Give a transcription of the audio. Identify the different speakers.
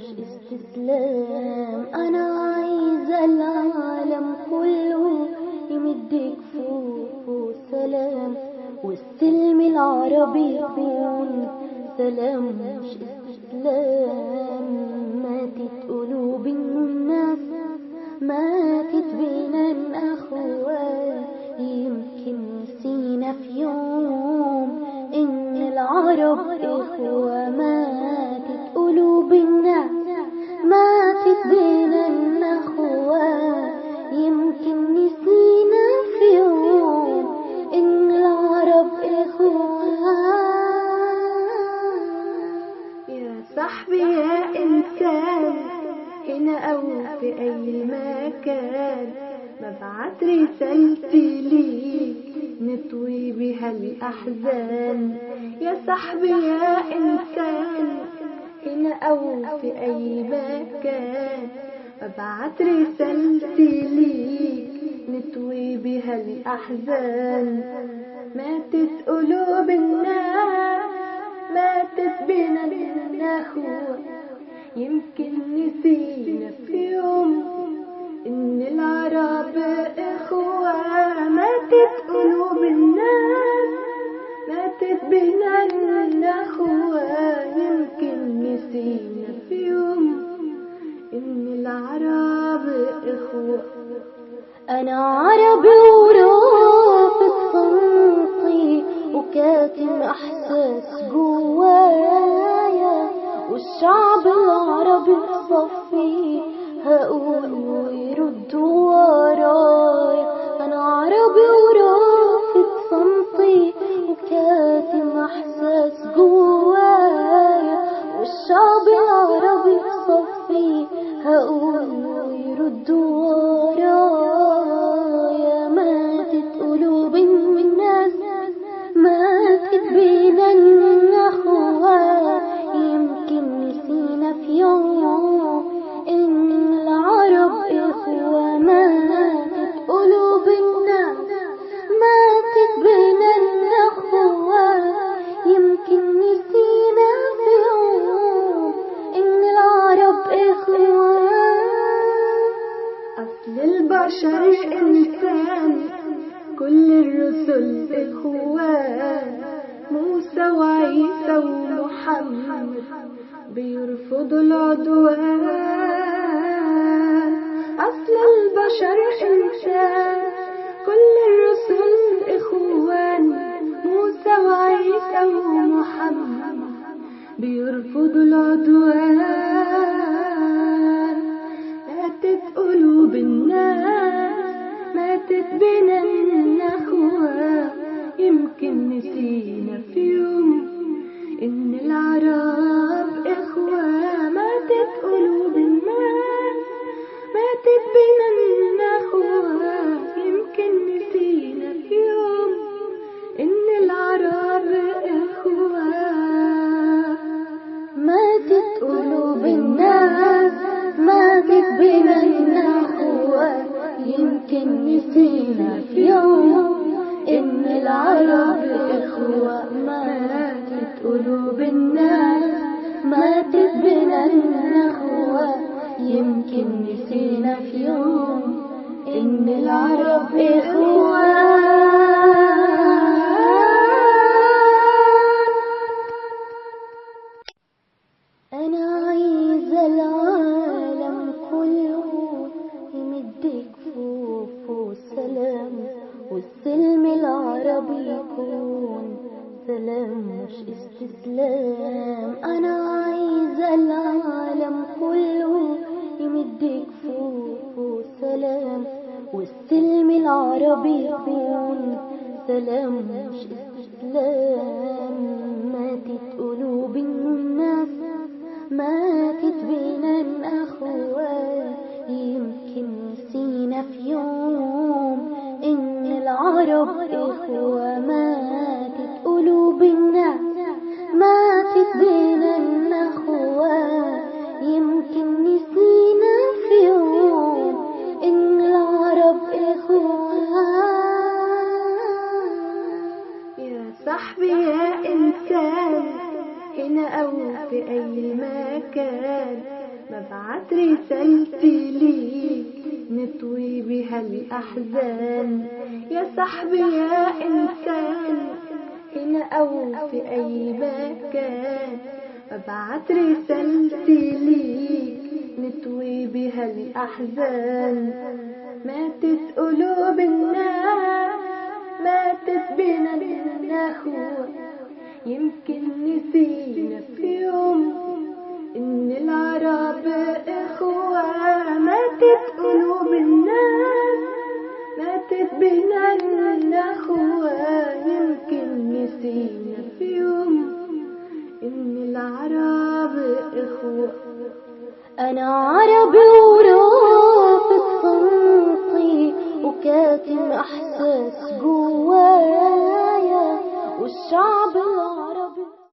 Speaker 1: مش استسلام. انا عايزة العالم كله يمدك فوق سلام، والسلم العربي يكون سلام مش استسلام. ماتت قلوب الناس، ماتت بينا الأخوات، يمكن نسينا في يوم إن العرب إخوة. ماتت قلوب الناس، ماتت بينا الأخوات، يمكن نسينا في يوم إن العرب إخوة.
Speaker 2: يا صاحبي يا إنسان، هنا أو في أي مكان، ببعت رسالتي ليك نطوي بها الأحزان. يا صاحبي يا إنسان، هنا أو في أي مكان، ببعت رسالتي ليك نطوي بها الأحزان. ماتت قلوب الناس، ماتت بينا الأخوة، يمكن نسينا في يوم إن العرب إخوة. ماتت قلوب الناس، ماتت بينا الأخوة، يمكن نسينا في يوم إن العرب إخوة.
Speaker 1: أنا عربي ورافض صمتي، وكاتم إحساس جوايا، والشعب العربي بصفي هقول ويرد ورايا. أنا عربي ورافض صمتي، وكاتم إحساس جوايا، والشعب العربي بصفي هقول ويرد ورايا. ماتت قلوب الناس، ماتت بينا الأخوات، يمكن نسينا في يوم إن العرب إخوة. ماتت قلوب الناس، ماتت بينا الأخوات، يمكن نسينا في يوم إن العرب إخوة.
Speaker 2: أصل البشر إنسان، كل الرسل إخوان، موسى وعيسى ومحمد بيرفضوا العدوان. أصل البشر إنسان، كل الرسل إخوان، موسى وعيسى ومحمد بيرفضوا العدوان. ماتت قلوب الناس، ماتت بينا الأخوة، يمكن نسينا في يوم إن العرب إخوة. ماتت قلوب الناس، ماتت بينا الأخوة، يمكن نسينا في يوم إن العرب إخوة.
Speaker 1: ماتت قلوب الناس، ماتت بينا الأخوة، يمكن نسينا في يوم إن العرب إخوة. ماتت قلوب الناس، ماتت بينا الأخوة، يمكن نسينا في يوم إن العرب إخوة. أنا عايزة العالم كله يمدك فوق سلام، والسلم العربي يكون سلام مش استسلام. أنا عايزة العالم كله يمدك فوق سلام، والسلم العربي يكون سلام مش استسلام. ماتت قلوب الناس، ماتت بينا الأخوات، يمكن نسينا في يوم إن العرب إخوة. ماتت قلوب الناس، ماتت بينا الأخوات، يمكن نسينا في يوم إن العرب إخوة.
Speaker 2: يا صاحبي يا إنسان، هنا أو في أي مكان، رسالتي ليك نطوي بها الأحزان يا صاحبي يا إنسان، هنا أو في أي مكان أبعت رسالتي ليك نطوي بها الأحزان. ماتت قلوب الناس، ماتت بينا النخوة، يمكن نسينا في يوم إن العرب إخوة. ماتت قلوب الناس، ماتت بينا النخوة، يمكن نسينا في يوم إن العرب إخوة.
Speaker 1: أنا عربي ورافض صمتي وكاتم إحساس جوا